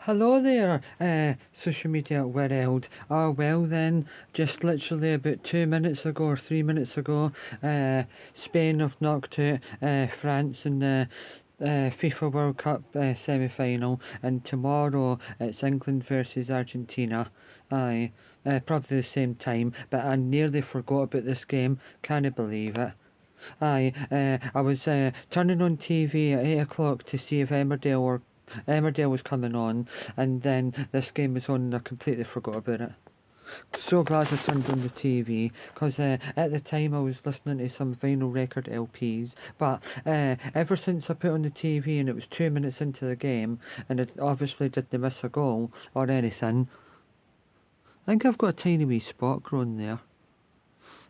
Hello there, social media world. Oh, well then, just literally about 2 minutes ago or 3 minutes ago, Spain have knocked out France in the FIFA World Cup semi-final, and tomorrow it's England versus Argentina. Aye, probably the same time, but I nearly forgot about this game. Can't believe it. Aye, I was turning on TV at 8 o'clock to see if Emmerdale was coming on, and then this game was on, and I completely forgot about it. So glad I turned on the TV, because at the time I was listening to some vinyl record LPs, but ever since I put on the TV and it was 2 minutes into the game, and it obviously didn't miss a goal or anything, I think I've got a tiny wee spot growing there.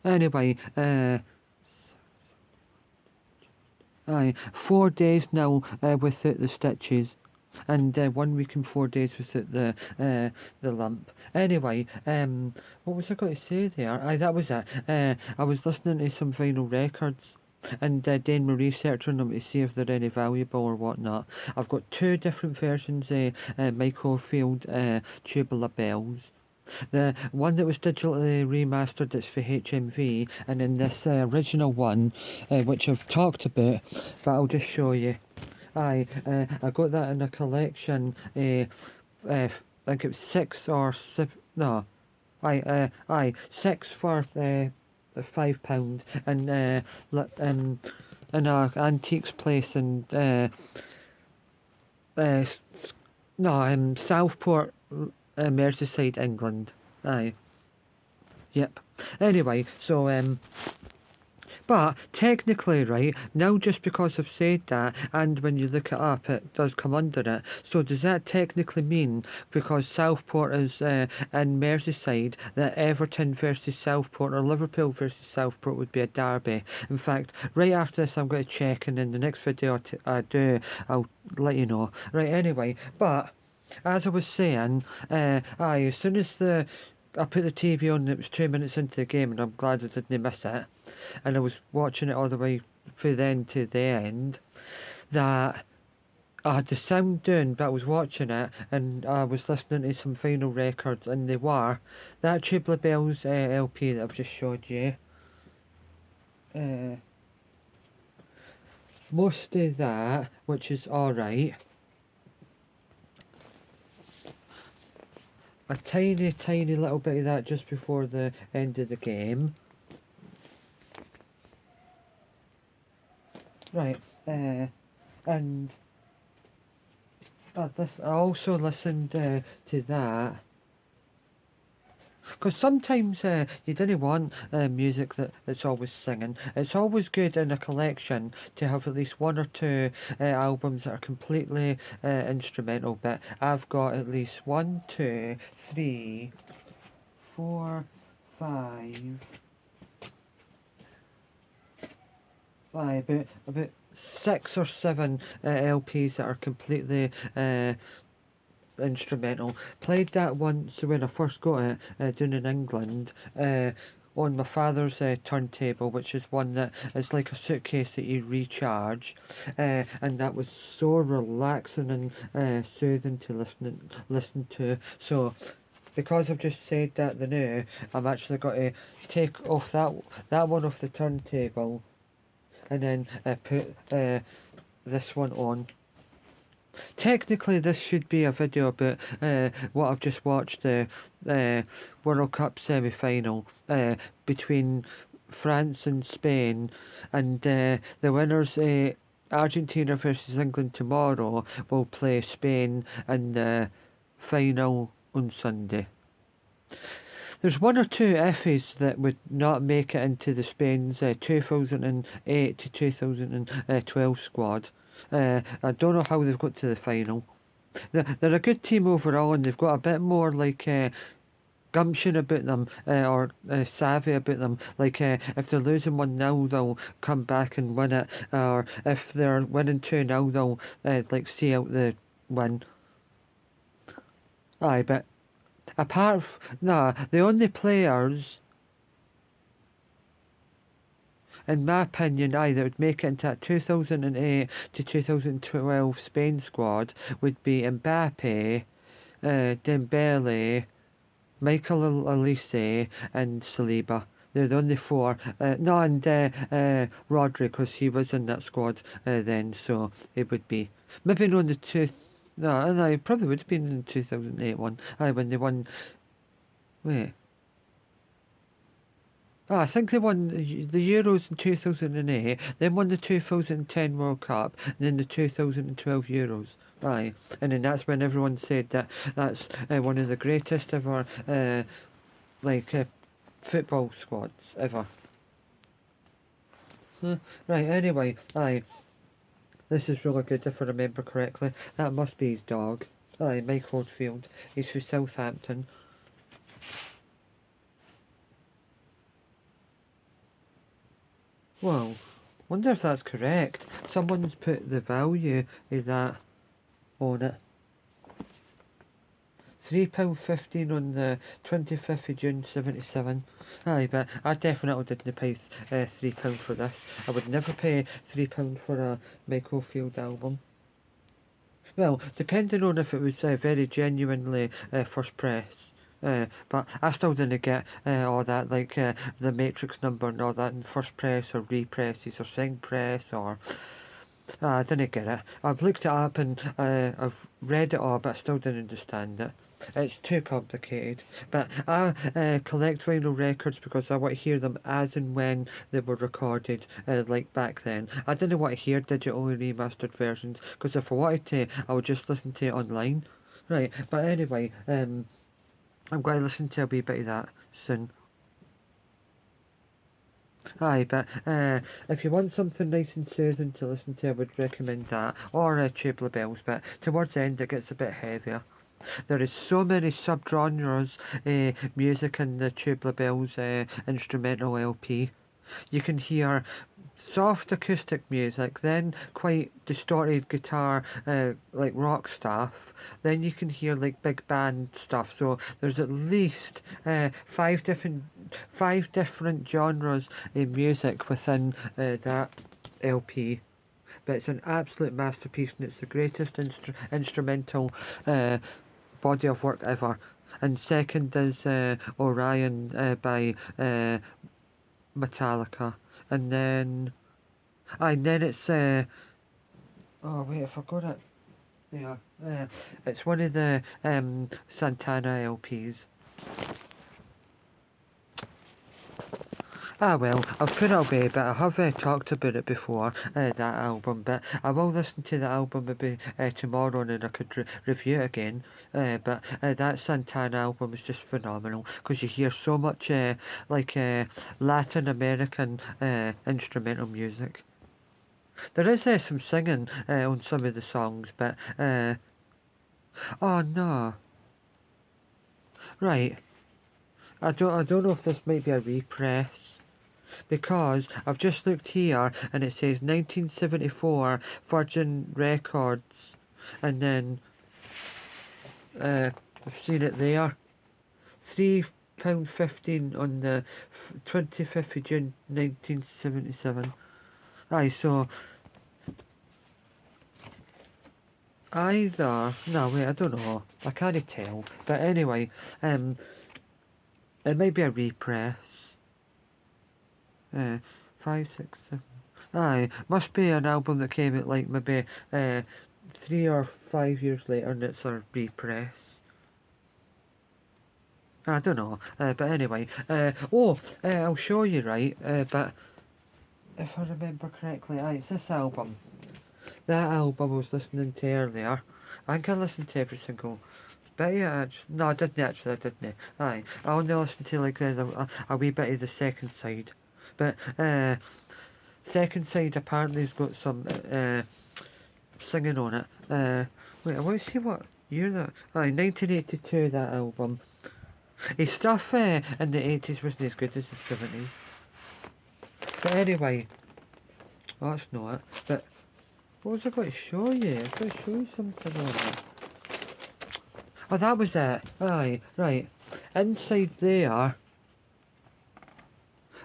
Anyway, aye, 4 days now without the stitches, and 1 week and 4 days without the lump. Anyway, what was I going to say there? Aye, that was it. I was listening to some vinyl records. And doing my research on them to see if they're any valuable or whatnot. I've got two different versions of Michael Field Tubular Bells. The one that was digitally remastered, it's for HMV, and in this original one, which I've talked about, but I'll just show you. I got that in a collection. I think it was 6 or 7. No, six for £5, and in a antiques place in uh, no, Southport, Merseyside, England. Aye, yep. Anyway, so but technically, right now, just because I've said that, and when you look it up, it does come under it. So does that technically mean because Southport is in Merseyside that Everton versus Southport or Liverpool versus Southport would be a derby? In fact, right after this, I'm going to check, and in the next video I do, I'll let you know. Right. Anyway, but as I was saying, as soon as I put the TV on, it was 2 minutes into the game, and I'm glad I didn't miss it. And I was watching it all the way through then to the end. That I had the sound down, but I was watching it, and I was listening to some vinyl records, and they were that Tubular Bells LP that I've just showed you. Uh, most of that, which is alright. A tiny, tiny little bit of that just before the end of the game. Right, and I also listened to that. Because sometimes you didn't want music that's always singing. It's always good in a collection to have at least one or two albums that are completely instrumental. But I've got at least 1, 2, 3, 4, 5, about 6 or 7 LPs that are completely instrumental. Played that once when I first got it down in England. On my father's turntable, which is one that is like a suitcase that you recharge, and that was so relaxing and soothing to listen to. So, because I've just said that the now, I'm actually got to take off that one off the turntable, and then put this one on. Technically, this should be a video about what I've just watched, the World Cup semi-final between France and Spain, and the winners, Argentina versus England tomorrow, will play Spain in the final on Sunday. There's one or two Effes that would not make it into the Spain's 2008 to 2012 squad. I don't know how they've got to the final. They're a good team overall, and they've got a bit more like gumption about them, or savvy about them. Like if they're losing 1-0, they'll come back and win it, or if they're winning 2-0, they'll like see out the win. Aye, but nah, the only players, in my opinion, that would make it into that 2008 to 2012 Spain squad would be Mbappe, Dembele, Michael Elise, and Saliba. They're the only four. No, and Rodri, because he was in that squad then, so it would be. Maybe not the two. No, it probably would have been in the 2008 one. Aye, when they won. Wait. Oh, I think they won the Euros in 2008, then won the 2010 World Cup, and then the 2012 Euros. Aye, and then that's when everyone said that that's one of the greatest ever, like, football squads ever. Right, anyway, aye, this is really good if I remember correctly. That must be his dog. Aye, Mike Oldfield. He's from Southampton. Well, wonder if that's correct. Someone's put the value of that on it. £3.15 on the 25th of June 77. Aye, but I definitely didn't pay £3 for this. I would never pay £3 for a Michael Field album. Well, depending on if it was very genuinely first press. But I still didn't get all that, like the matrix number and all that in first press or represses or second press or... I didn't get it. I've looked it up and I've read it all, but I still didn't understand it. It's too complicated. But I collect vinyl records because I want to hear them as and when they were recorded, like back then. I didn't want to hear digitally remastered versions because if I wanted to, I would just listen to it online. Right, but anyway, I'm going to listen to a wee bit of that soon. Aye, but if you want something nice and soothing to listen to, I would recommend that. Or Tubular Bells, but towards the end it gets a bit heavier. There is so many sub-genres music in the Tubular Bells instrumental LP. You can hear soft acoustic music, then quite distorted guitar, like rock stuff. Then you can hear like big band stuff. So there's at least five different genres in music within that LP. But it's an absolute masterpiece, and it's the greatest instrumental body of work ever. And second is Orion by Metallica, and then it's oh wait, I forgot it. Yeah, it's one of the Santana LPs. Ah well, I've put it away, but I have talked about it before, that album, but I will listen to the album maybe tomorrow and then I could review it again. But that Santana album is just phenomenal because you hear so much like Latin American instrumental music. There is some singing on some of the songs, but oh no, right. I don't know if this might be a repress because I've just looked here and it says 1974 Virgin Records, and then I've seen it there. £3.15 on the 25th of June 1977. Aye, so either no wait, I don't know. I can't tell. But anyway, it might be a repress. 5, 6, 7. Aye, must be an album that came out like maybe 3 or 5 years later and it's a repress. I don't know, but anyway, I'll show you, right, but if I remember correctly, it's this album. That album I was listening to earlier. I think I listened to every single bit of it. No, I didn't actually, I didn't. Aye, I only listened to like a wee bit of the second side. But second side apparently has got some singing on it. Wait, I want to see what year that. Aye, 1982, that album. His stuff in the 80s wasn't as good as the 70s. But anyway, that's not it. But what was I going to show you? I was going to show you something on it. Oh, that was it. Aye, right. Inside there,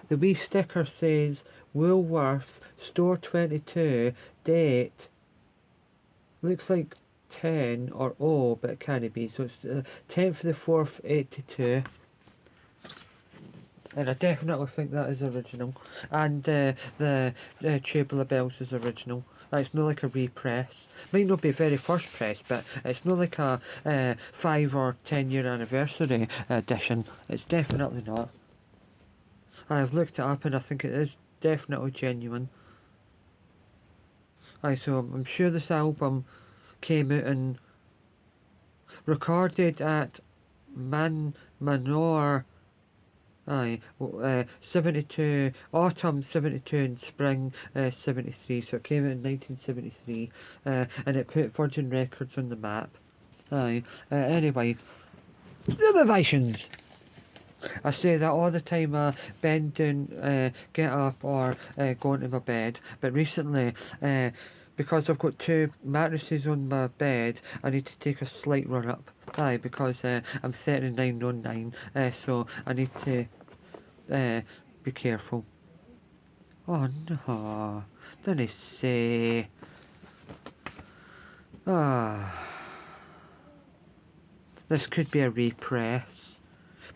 the wee sticker says Woolworths Store 22, date. Looks like 10 or O, but it can't be. So it's 10th of the 4th, 82. And I definitely think that is original. And the Tubular Bells is original. It's not like a repress. Might not be very first press, but it's not like a 5 or 10 year anniversary edition. It's definitely not. I've looked it up and I think it is definitely genuine. So I'm sure this album came out and recorded at Manor. 72, autumn 72 and spring 73, so it came out in 1973, and it put Virgin Records on the map. Anyway, the ovations! I say that all the time I bend down, get up or go into my bed, but recently, because I've got 2 mattresses on my bed, I need to take a slight run up. Because I'm 39 on 9, so I need to be careful. Oh no, don't I say. This could be a repress.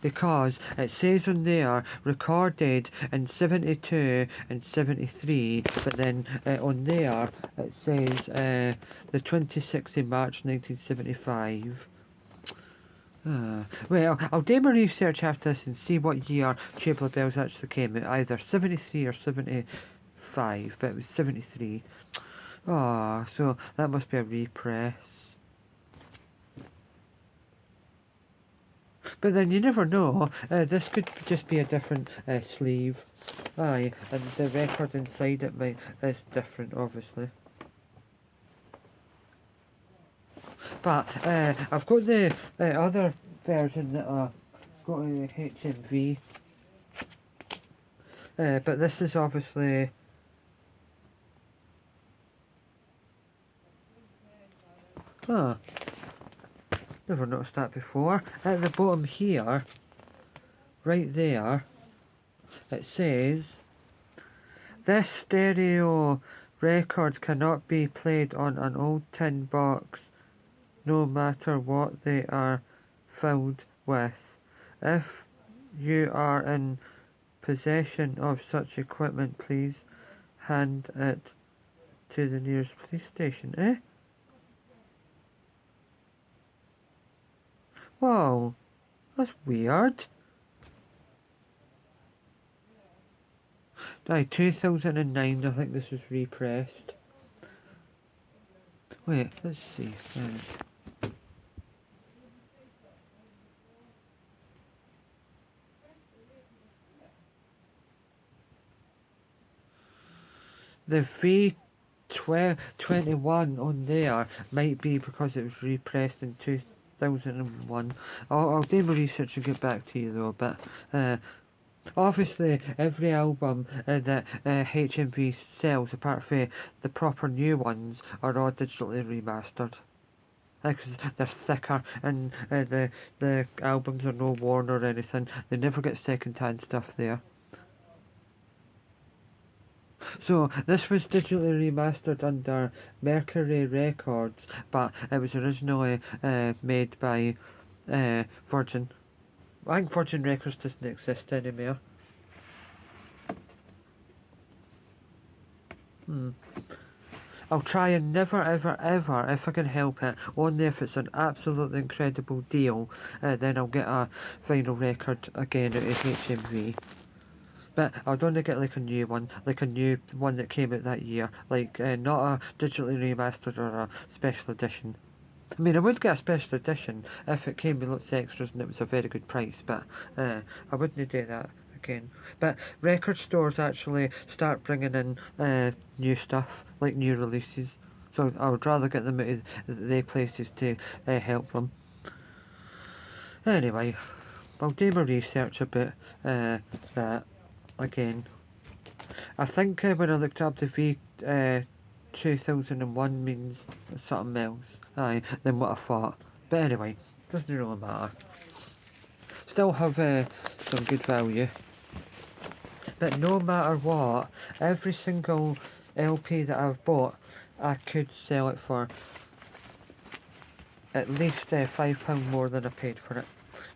Because it says on there recorded in 72 and 73, but then on there it says the 26th of March 1975. Well, I'll do my research after this and see what year Tubular Bells actually came out, either 73 or 75, but it was 73. So that must be a repress. But then you never know, this could just be a different sleeve. And the record inside it is different, obviously. But I've got the other version that I got a HMV. But this is obviously never noticed that before. At the bottom here, right there, it says this stereo record cannot be played on an old tin box no matter what they are filled with. If you are in possession of such equipment, please hand it to the nearest police station. Whoa, that's weird. 2009, I think this was repressed. Wait, let's see. The V21 on there might be because it was repressed in 2001. I'll do my research and get back to you though, but obviously every album that HMV sells, apart from the proper new ones, are all digitally remastered. Because they're thicker and the albums are no worn or anything. They never get second-hand stuff there. So this was digitally remastered under Mercury Records, but it was originally made by Virgin. I think Virgin Records doesn't exist anymore. I'll try and never ever ever, if I can help it, only if it's an absolutely incredible deal, then I'll get a vinyl record again out of HMV. But I'd only get like a new one that came out that year, like not a digitally remastered or a special edition. I mean, I would get a special edition if it came with lots of extras and it was a very good price, but I wouldn't do that again. But record stores actually start bringing in new stuff, like new releases. So I would rather get them out of their places to help them. Anyway, I'll do my research about that again. I think when I looked up the V2001 means something else than what I thought. But anyway, doesn't really matter. Still have some good value. But no matter what, every single LP that I've bought, I could sell it for at least £5 more than I paid for it.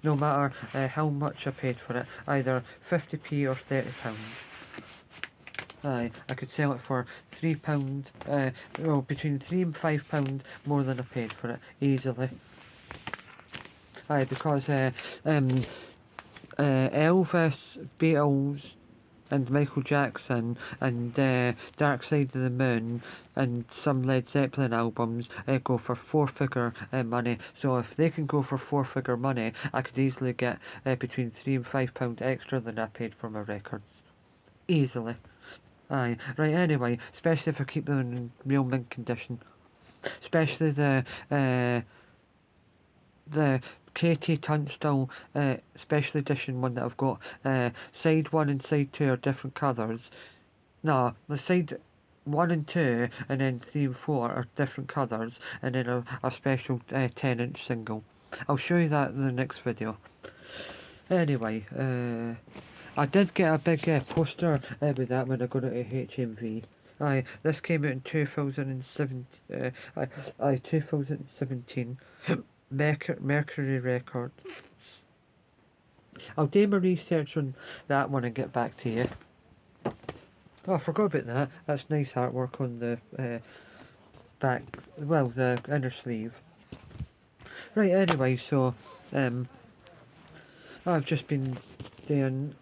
No matter how much I paid for it, either 50p or £30. Aye, I could sell it for £3, well, between £3 and £5 more than I paid for it, easily. Aye, because Elvis, Beatles, and Michael Jackson, and Dark Side of the Moon, and some Led Zeppelin albums go for four-figure money. So if they can go for four-figure money, I could easily get between £3 and £5 extra than I paid for my records. Easily. Aye, right, anyway, especially if I keep them in real mint condition. Especially the KT Tunstall special edition one that I've got. Side 1 and side 2 are different colours. No, the side 1 and 2 and then 3 and 4 are different colours, and then a special 10-inch single. I'll show you that in the next video. Anyway, I did get a big poster with that when I got it at HMV. Aye, this came out in 2017. 2017. Mercury Records. I'll do my research on that one and get back to you. Oh, I forgot about that. That's nice artwork on the back, well, the inner sleeve. Right, anyway, so I've just been doing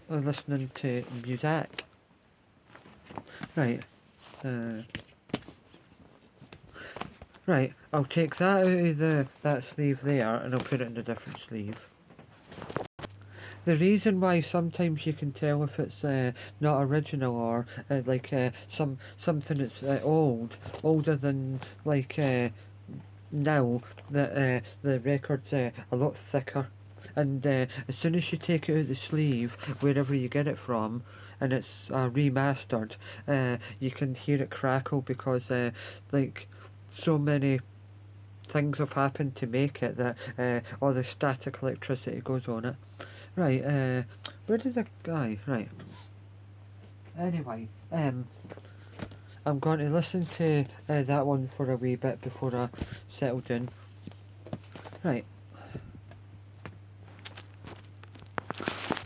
listening to music. Right. Right, I'll take that out of that sleeve there and I'll put it in a different sleeve. The reason why sometimes you can tell if it's not original or something that's older than now, that the record's a lot thicker. And as soon as you take it out of the sleeve, wherever you get it from, and it's remastered, you can hear it crackle because so many things have happened to make it that all the static electricity goes on it. Right, where did the guy? Right. Anyway, I'm going to listen to that one for a wee bit before I settle down. Right.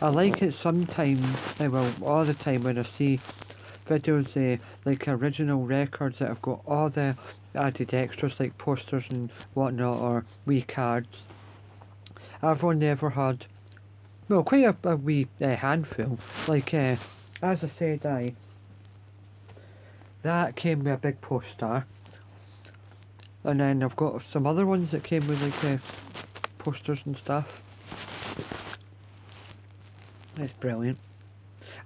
I like it sometimes, well, all the time when I see videos like original records that have got all the added extras like posters and whatnot, or wee cards. I've only ever had, well, quite a wee handful. Like, as I said, that came with a big poster. And then I've got some other ones that came with like posters and stuff. That's brilliant.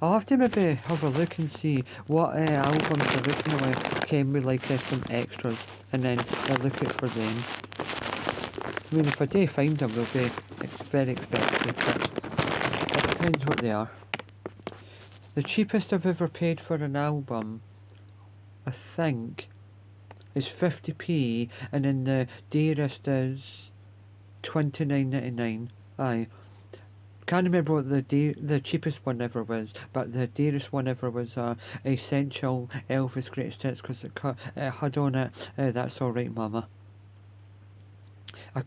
I'll have to maybe have a look and see what albums originally came with like some extras, and then I'll look out for them. I mean, if I do find them, they'll be very expensive, but it depends what they are. The cheapest I've ever paid for an album, I think, is 50p, and then the dearest is £29.99. Aye. Can't remember what the cheapest one ever was, but the dearest one ever was Essential Elvis Greatest Hits, because it had on it That's Alright Mama. I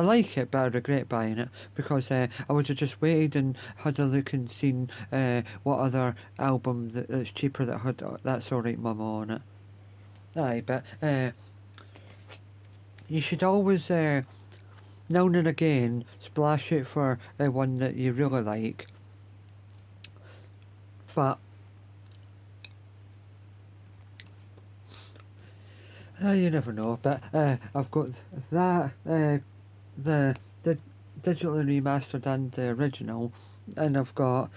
like it, but I regret buying it because I would have just waited and had a look and seen what other album that's cheaper that had That's Alright Mama on it. Aye, but you should always now and again splash out for one that you really like, but you never know. But I've got that the digitally remastered and the original, and I've got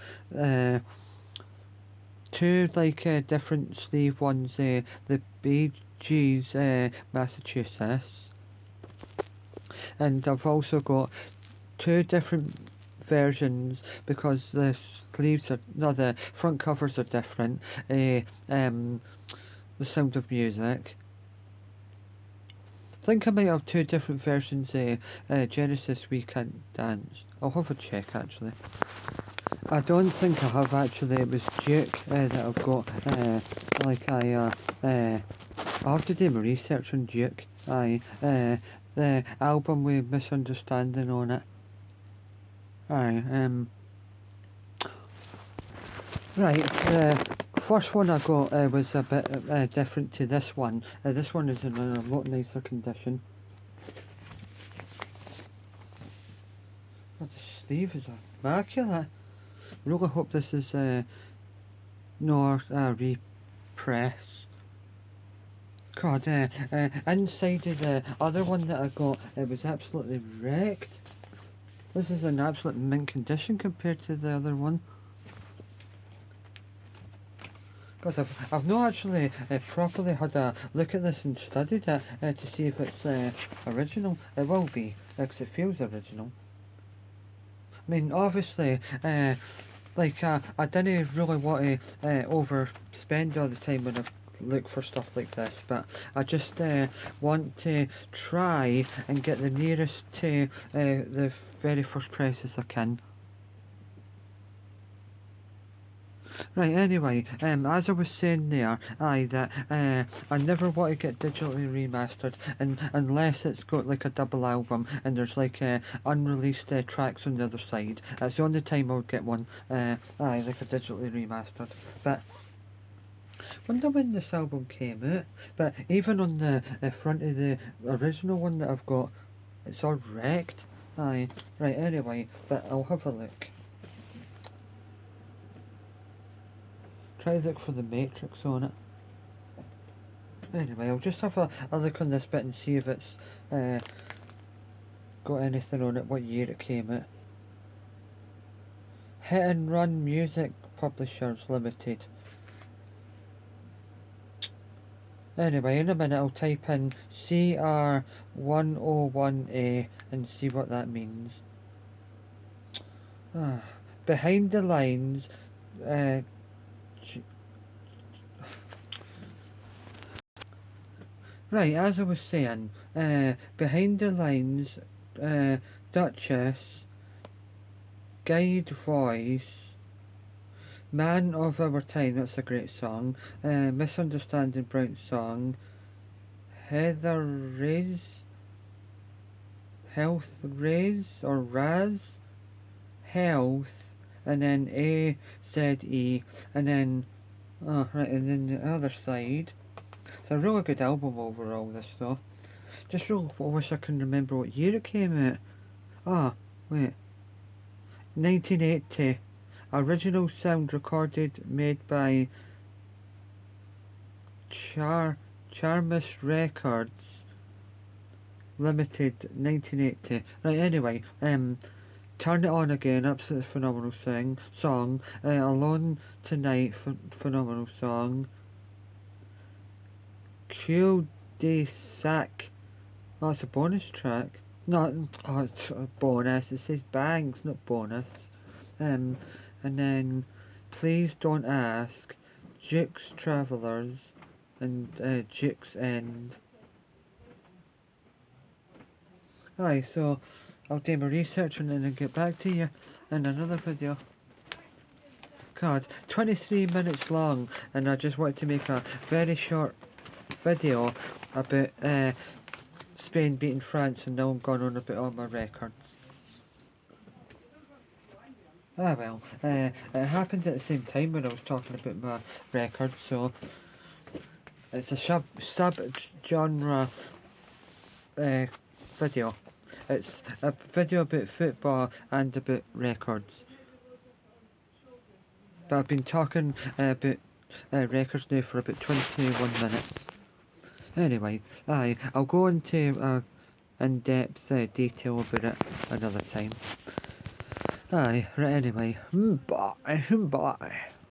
two different sleeve ones, the Bee Gees Massachusetts, and I've also got two different versions because the sleeves are, no, the front covers are different. The Sound of Music. I think I might have two different versions. Genesis We Can't Dance. I'll have a check actually. I don't think I have actually. It was Duke that I've got. I'll have to do my research on Duke. Aye, the album with Misunderstanding on it. Aye, right, the first one I got was a bit different to this one. This one is in a lot nicer condition. Oh, the sleeve is immaculate. Really hope this is not a repress. God, inside of the other one that I got, it was absolutely wrecked. This is in absolute mint condition compared to the other one. God, I've not actually properly had a look at this and studied it to see if it's original. It will be, because it feels original. I mean, obviously, like, I didn't really want to overspend all the time when I look for stuff like this, but I just want to try and get the nearest to the very first prices I can. Right, anyway, as I was saying there, that I never want to get digitally remastered unless it's got like a double album and there's like unreleased tracks on the other side. That's the only time I would get one, like a digitally remastered. But wonder when this album came out. But even on the front of the original one that I've got, it's all wrecked. Aye, right, anyway, but I'll have a look. Try to look for the matrix on it. Anyway, I'll just have a look on this bit and see if it's got anything on it, what year it came out. Hit and Run Music Publishers Limited. Anyway, in a minute I'll type in CR101A and see what that means. Behind the Lines, right, as I was saying, Behind the Lines, Duchess, Guide Voice, Man of Our Time, that's a great song, Misunderstanding Brown Song, Heather Riz, Health Riz, or Raz, Health, and then AZE, and then, right, and then the other side. It's a really good album overall, this though. Just really wish I can remember what year it came out. Wait. 1980. Original sound recorded, made by Charmus Records Limited, 1980. Right, anyway, Turn It On Again, absolutely phenomenal song. Alone Tonight, phenomenal song. Cul de Sac. Oh, it's a bonus track. No, oh, it's a bonus. It says bangs, not bonus. And then Please Don't Ask, Duke's Travelers, and Duke's End. Alright, so I'll do my research on it and get back to you in another video. God, 23 minutes long, and I just wanted to make a very short video about Spain beating France, and now I'm going on about all my records. Well, it happened at the same time when I was talking about my records, so it's a sub-genre video. It's a video about football and about records. But I've been talking about records now for about 21 minutes. Anyway, I'll go into in-depth detail about it another time. Right, anyway, bye.